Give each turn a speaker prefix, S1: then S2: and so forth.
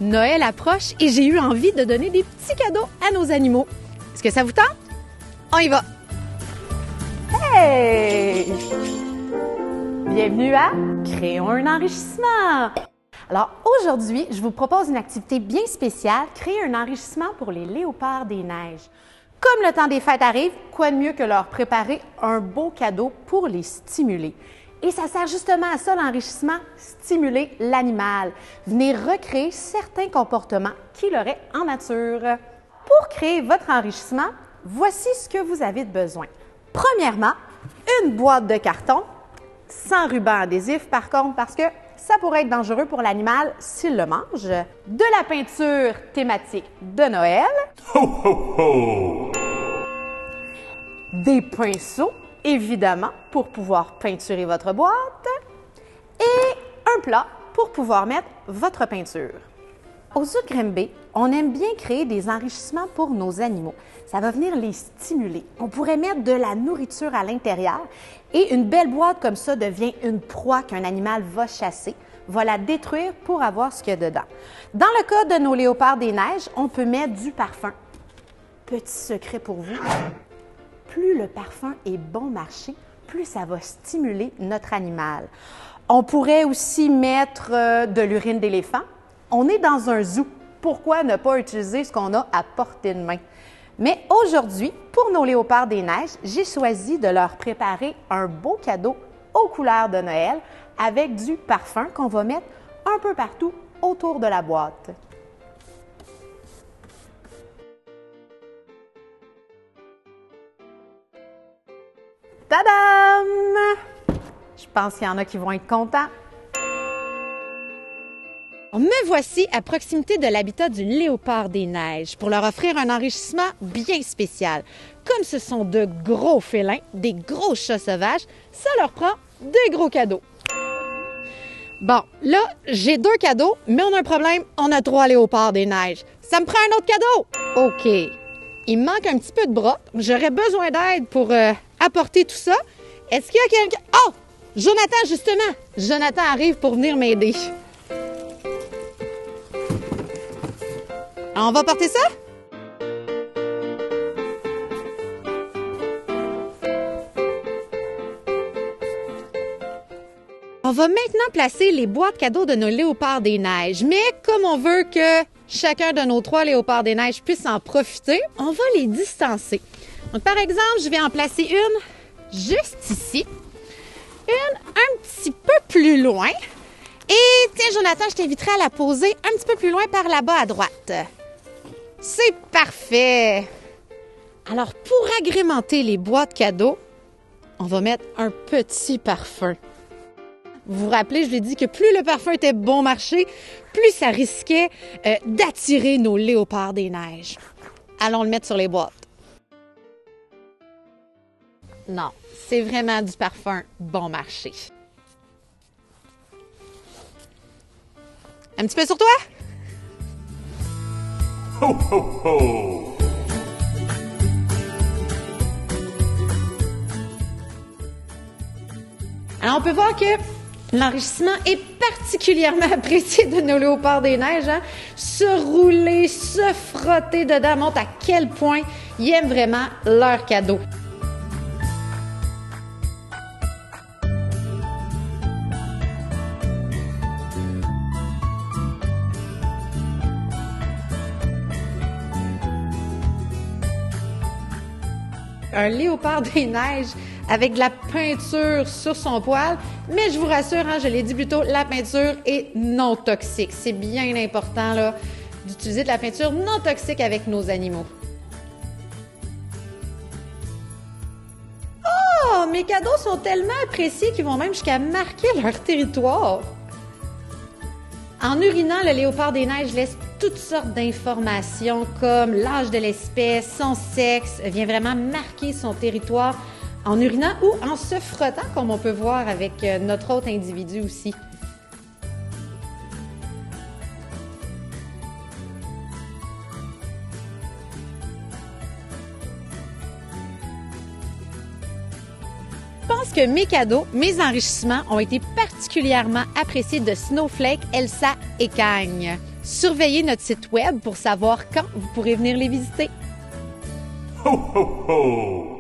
S1: Noël approche et j'ai eu envie de donner des petits cadeaux à nos animaux. Est-ce que ça vous tente? On y va! Hey! Bienvenue à Créons un enrichissement! Alors aujourd'hui, je vous propose une activité bien spéciale, créer un enrichissement pour les léopards des neiges. Comme le temps des fêtes arrive, quoi de mieux que leur préparer un beau cadeau pour les stimuler? Et ça sert justement à ça, l'enrichissement, stimuler l'animal, venir recréer certains comportements qu'il aurait en nature. Pour créer votre enrichissement, voici ce que vous avez de besoin. Premièrement, une boîte de carton, sans ruban adhésif par contre, parce que ça pourrait être dangereux pour l'animal s'il le mange. De la peinture thématique de Noël.
S2: Ho, ho, ho!
S1: Des pinceaux, évidemment, pour pouvoir peinturer votre boîte. Et un plat pour pouvoir mettre votre peinture. Au Zoo de Grimby, on aime bien créer des enrichissements pour nos animaux. Ça va venir les stimuler. On pourrait mettre de la nourriture à l'intérieur et une belle boîte comme ça devient une proie qu'un animal va chasser, va la détruire pour avoir ce qu'il y a dedans. Dans le cas de nos léopards des neiges, on peut mettre du parfum. Petit secret pour vous, plus le parfum est bon marché, plus ça va stimuler notre animal. On pourrait aussi mettre de l'urine d'éléphant. On est dans un zoo. Pourquoi ne pas utiliser ce qu'on a à portée de main? Mais aujourd'hui, pour nos léopards des neiges, j'ai choisi de leur préparer un beau cadeau aux couleurs de Noël avec du parfum qu'on va mettre un peu partout autour de la boîte. Tadam! Je pense qu'il y en a qui vont être contents. Me voici à proximité de l'habitat du léopard des neiges pour leur offrir un enrichissement bien spécial. Comme ce sont de gros félins, des gros chats sauvages, ça leur prend des gros cadeaux. Bon, là, j'ai 2 cadeaux, mais on a un problème, on a 3 léopards des neiges. Ça me prend un autre cadeau! OK. Il me manque un petit peu de bras. J'aurais besoin d'aide pour apporter tout ça. Est-ce qu'il y a quelqu'un... Oh! Jonathan, justement! Jonathan arrive pour venir m'aider. On va porter ça? On va maintenant placer les boîtes cadeaux de nos léopards des neiges. Mais comme on veut que chacun de nos 3 léopards des neiges puisse en profiter, on va les distancer. Donc, par exemple, je vais en placer une juste ici, une un petit peu plus loin. Et tiens, Jonathan, je t'inviterai à la poser un petit peu plus loin par là-bas à droite. C'est parfait! Alors, pour agrémenter les boîtes cadeaux, on va mettre un petit parfum. Vous vous rappelez, je l'ai dit que plus le parfum était bon marché, plus ça risquait d'attirer nos léopards des neiges. Allons le mettre sur les boîtes. Non, c'est vraiment du parfum bon marché. Un petit peu sur toi?
S2: Ho, ho, ho!
S1: Alors, on peut voir que l'enrichissement est particulièrement apprécié de nos léopards des neiges. Hein? Se rouler, se frotter dedans montre à quel point ils aiment vraiment leur cadeau. Un léopard des neiges avec de la peinture sur son poil. Mais je vous rassure, hein, je l'ai dit plus tôt, la peinture est non toxique. C'est bien important là, d'utiliser de la peinture non toxique avec nos animaux. Oh, mes cadeaux sont tellement appréciés qu'ils vont même jusqu'à marquer leur territoire. En urinant, le léopard des neiges laisse toutes sortes d'informations comme l'âge de l'espèce, son sexe, vient vraiment marquer son territoire en urinant ou en se frottant, comme on peut voir avec notre autre individu aussi. Je pense que mes cadeaux, mes enrichissements ont été particulièrement appréciés de Snowflake, Elsa et Cagne. Surveillez notre site web pour savoir quand vous pourrez venir les visiter.
S2: Ho, ho, ho!